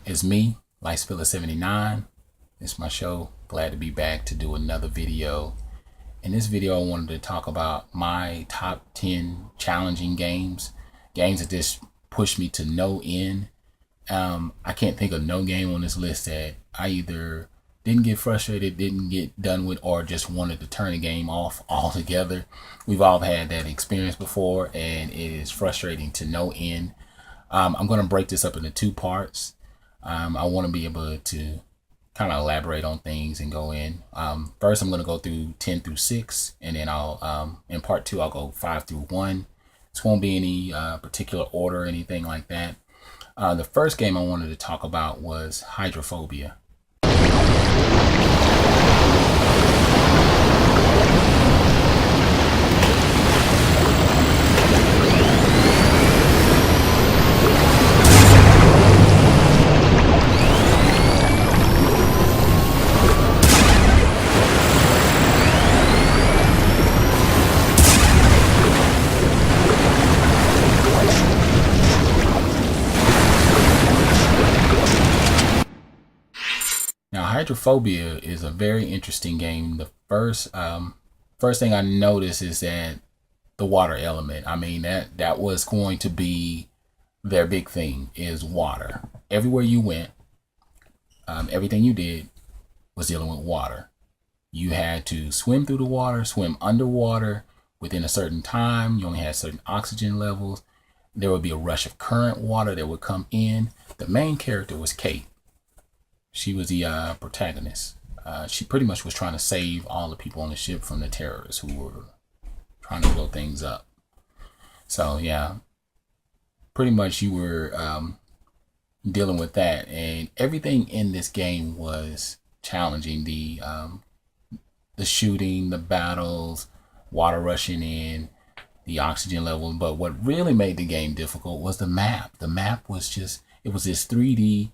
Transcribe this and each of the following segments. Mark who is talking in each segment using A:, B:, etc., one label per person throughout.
A: It's me, Lifespiller79. It's my show. Glad to be back to do another video. In this video, I wanted to talk about my top 10 challenging games that just pushed me to no end. I can't think of no game on this list that I either didn't get frustrated, didn't get done with, or just wanted to turn the game off altogether. We've all had that experience before, and it is frustrating to no end. I'm going to break this up into two parts. I want to be able to kind of elaborate on things and go in. First, I'm going to go through 10 through 6, and then I'll in part 2 I'll go 5 through 1. This won't be any particular order or anything like that. The first game I wanted to talk about was Hydrophobia. Now, Hydrophobia is a very interesting game. The first thing I noticed is that the water element. I mean, that was going to be their big thing, is water. Everywhere you went, everything you did was dealing with water. You had to swim through the water, swim underwater within a certain time. You only had certain oxygen levels. There would be a rush of current water that would come in. The main character was Kate. She was the protagonist. She pretty much was trying to save all the people on the ship from the terrorists who were trying to blow things up. So yeah, pretty much you were dealing with that, and everything in this game was challenging. The shooting, the battles, water rushing in, the oxygen level. But what really made the game difficult was the map. The map was just, it was this 3D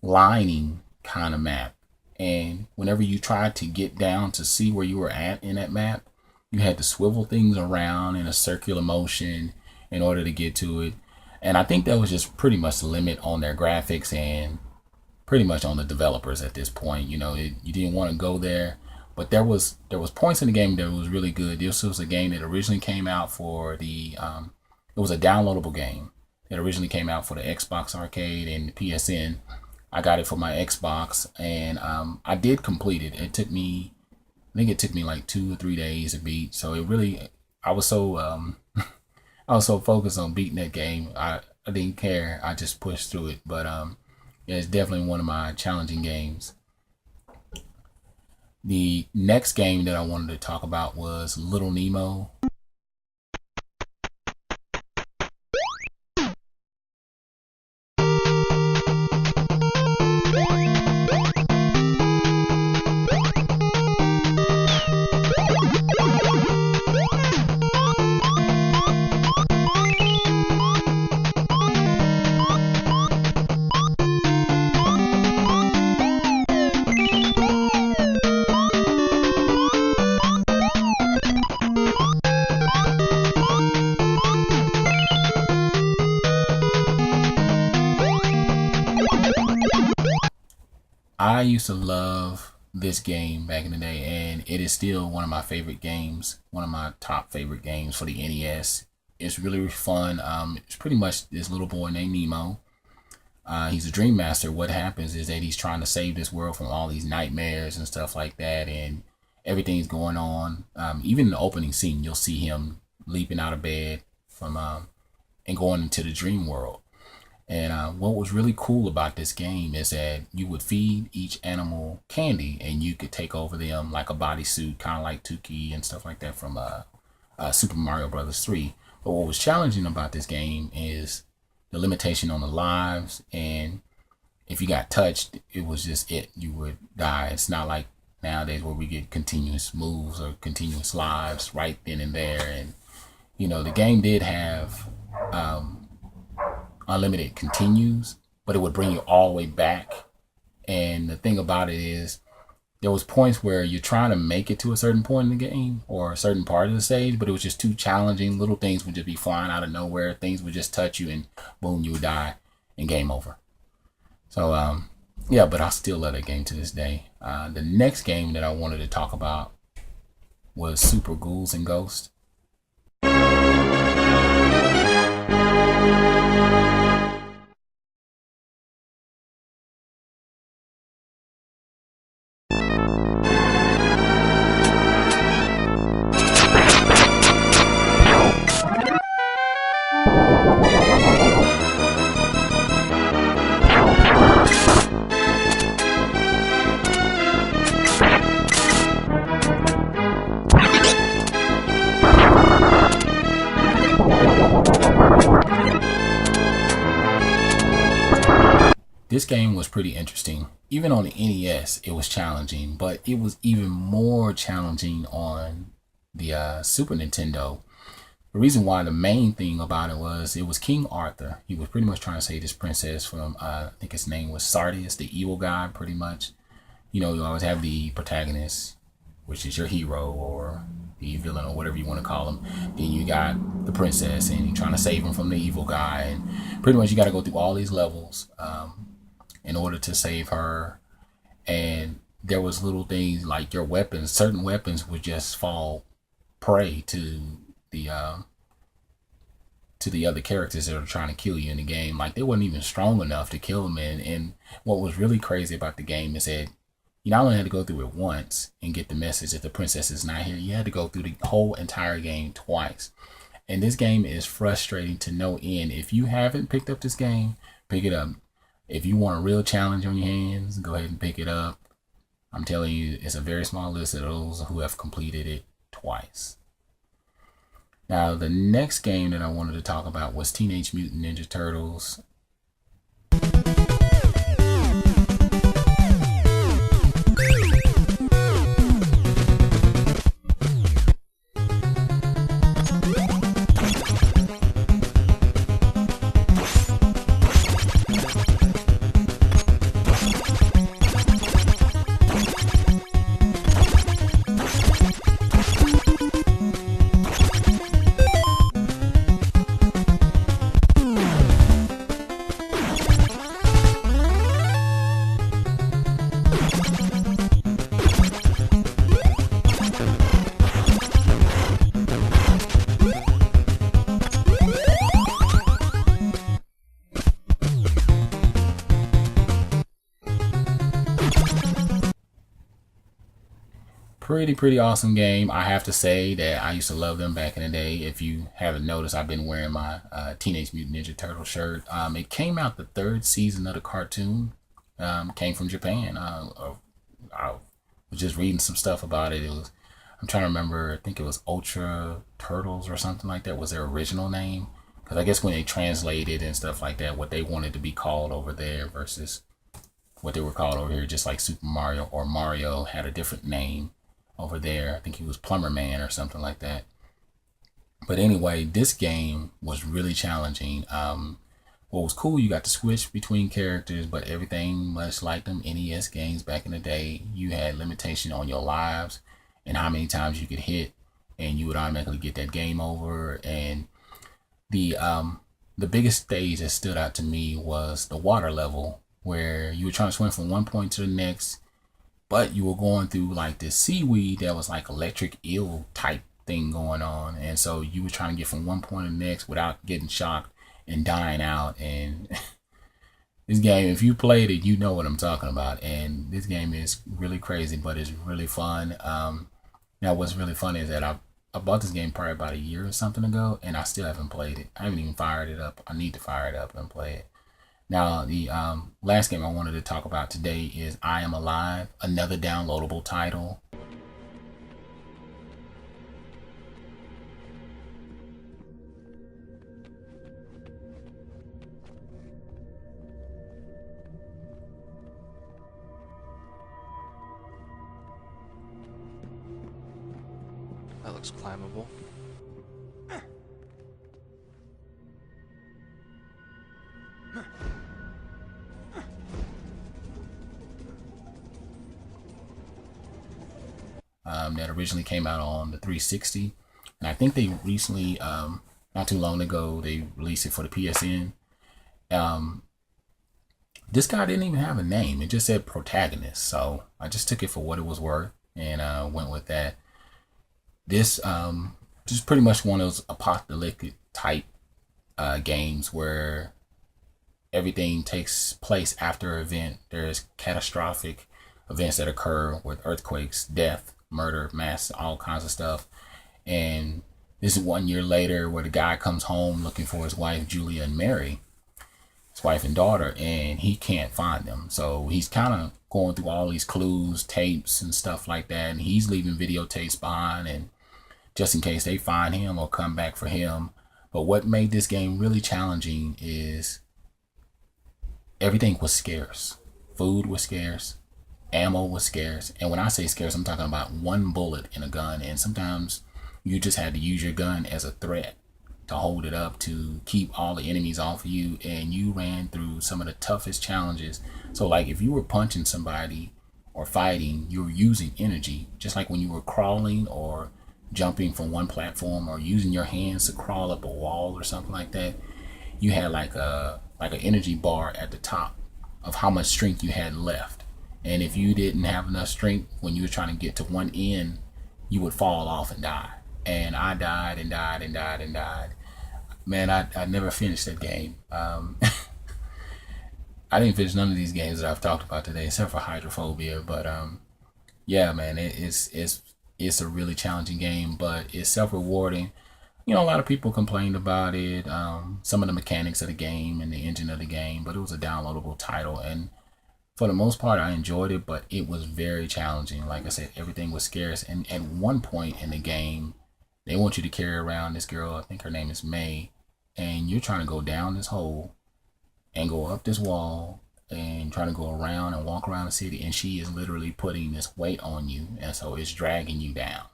A: lining kind of map, and whenever you tried to get down to see where you were at in that map, you had to swivel things around in a circular motion in order to get to it. And I think that was just pretty much the limit on their graphics and pretty much on the developers at this point. You know, you didn't want to go there, but there was points in the game that was really good. This was a game that originally came out for the it was a downloadable game that originally came out for the Xbox Arcade and the PSN. I got it for my Xbox, and I did complete it. It took me, I think it took me like 2 or 3 days to beat. So it really, I was so I was so focused on beating that game, I didn't care. I just pushed through it. But yeah, it's definitely one of my challenging games. The next game that I wanted to talk about was Little Nemo. I used to love this game back in the day, and it is still one of my favorite games, one of my top favorite games for the NES. It's really fun. It's pretty much this little boy named Nemo. He's a dream master. What happens is that he's trying to save this world from all these nightmares and stuff like that, and everything's going on. Even in the opening scene, you'll see him leaping out of bed from and going into the dream world. And what was really cool about this game is that you would feed each animal candy, and you could take over them like a bodysuit, kind of like Tuki and stuff like that from Super Mario Bros. 3. But what was challenging about this game is the limitation on the lives, and if you got touched, it was just it. You would die. It's not like nowadays where we get continuous moves or continuous lives right then and there. And you know, the game did have unlimited continues, but it would bring you all the way back. And the thing about it is, there was points where you're trying to make it to a certain point in the game or a certain part of the stage, but it was just too challenging. Little things would just be flying out of nowhere. Things would just touch you and boom, you would die and game over. So yeah, but I still love that game to this day. The next game that I wanted to talk about was Super Ghouls and Ghosts. This game was pretty interesting. Even on the NES, it was challenging, but it was even more challenging on the Super Nintendo. The reason why, the main thing about it was King Arthur. He was pretty much trying to save this princess from, I think his name was Sardius, the evil guy, pretty much. You know, you always have the protagonist, which is your hero or the villain or whatever you want to call him. Then you got the princess and you're trying to save him from the evil guy. And pretty much you got to go through all these levels in order to save her. And there was little things like your weapons, certain weapons would just fall prey the to the other characters that are trying to kill you in the game. Like they weren't even strong enough to kill them. And what was really crazy about the game is that you not only had to go through it once and get the message that the princess is not here, you had to go through the whole entire game twice. And this game is frustrating to no end. If you haven't picked up this game, pick it up. If you want a real challenge on your hands, go ahead and pick it up. I'm telling you, it's a very small list of those who have completed it twice. Now, the next game that I wanted to talk about was Teenage Mutant Ninja Turtles. Pretty awesome game. I have to say that I used to love them back in the day. If you haven't noticed, I've been wearing my Teenage Mutant Ninja Turtle shirt. It came out, the third season of the cartoon came from Japan. I was just reading some stuff about it. I'm trying to remember, I think it was Ultra Turtles or something like that was their original name. Because I guess when they translated and stuff like that, what they wanted to be called over there versus what they were called over here, just like Super Mario or Mario had a different name over there. I think he was Plumber Man or something like that. But anyway, this game was really challenging. What was cool, you got to switch between characters, but everything much like them NES games back in the day, you had limitation on your lives and how many times you could hit, and you would automatically get that game over. And the biggest stage that stood out to me was the water level, where you were trying to swim from one point to the next, but you were going through like this seaweed that was like electric eel type thing going on. And so you were trying to get from one point to the next without getting shocked and dying out. And this game, if you played it, you know what I'm talking about. And this game is really crazy, but it's really fun. Now what's really funny is that I bought this game probably about a year or something ago, and I still haven't played it. I haven't even fired it up. I need to fire it up and play it. Now, the last game I wanted to talk about today is I Am Alive, another downloadable title.
B: That looks climbable.
A: That originally came out on the 360, and I think they recently, not too long ago, they released it for the PSN. This guy didn't even have a name. It just said protagonist. So I just took it for what it was worth and went with that. This just pretty much one of those apocalyptic type games where everything takes place after an event. There's catastrophic events that occur with earthquakes, death, murder, mass, all kinds of stuff. And this is 1 year later where the guy comes home looking for his wife, Julia and Mary, his wife and daughter, and he can't find them. So he's kind of going through all these clues, tapes, and stuff like that. And he's leaving videotapes behind, and just in case they find him or come back for him. But what made this game really challenging is everything was scarce. Food was scarce. Ammo was scarce. And when I say scarce, I'm talking about one bullet in a gun. And sometimes you just had to use your gun as a threat to hold it up to keep all the enemies off of you. And you ran through some of the toughest challenges. So like if you were punching somebody or fighting, you were using energy. Just like when you were crawling or jumping from one platform or using your hands to crawl up a wall or something like that, you had like an energy bar at the top of how much strength you had left. And if you didn't have enough strength when you were trying to get to one end, you would fall off and die. And I died and died and died and died. Man, I never finished that game. I didn't finish none of these games that I've talked about today, except for Hydrophobia. But yeah, man, it's a really challenging game, but it's self-rewarding. You know, a lot of people complained about it, some of the mechanics of the game and the engine of the game, but it was a downloadable title. And for the most part, I enjoyed it, but it was very challenging. Like I said, everything was scarce. And at one point in the game, they want you to carry around this girl, I think her name is May, and you're trying to go down this hole and go up this wall and trying to go around and walk around the city, and she is literally putting this weight on you, and so it's dragging you down.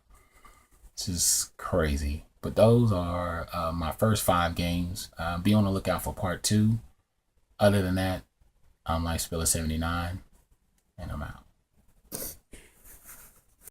A: It's just crazy. But those are my first 5 games. Be on the lookout for part 2. Other than that, I'm Lifespiller79, and I'm out.